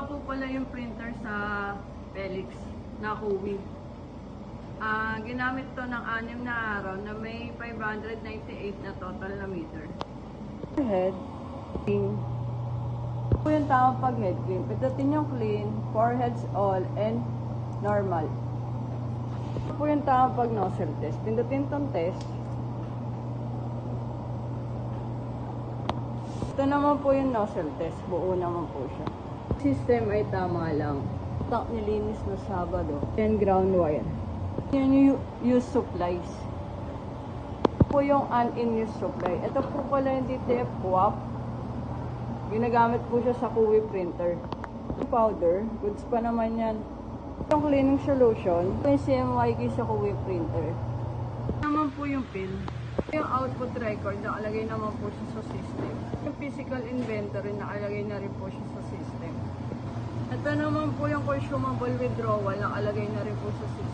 po pala yung printer sa Felix na Kuwi. Ginamit to ng 6 na araw na may 598 na total na meter. Head clean. Ito po yung tamang pag head clean. Pindutin yung clean, foreheads all, and normal. Ito po yung tamang pag nozzle test. Pindutin tong test. Ito naman po yung nozzle test. Buo naman po siya. System ay tama lang. Tank nilinis na Sabado. And ground wire. Yan yung use supplies. Ito po yung un-in-use supply. Ito po pala yung DTF QAP. Ginagamit po siya sa Kuwi printer. Yung powder, goods pa naman yan. Yung cleaning solution, ito yung CMYK sa Kuwi printer. Ito naman po yung pin. Yung output record, nakalagay naman po siya sa system. Yung physical inventory, nakalagay na rin po siya sa system. Ito naman po yung consumable withdrawal, nakalagay na rin po sa system.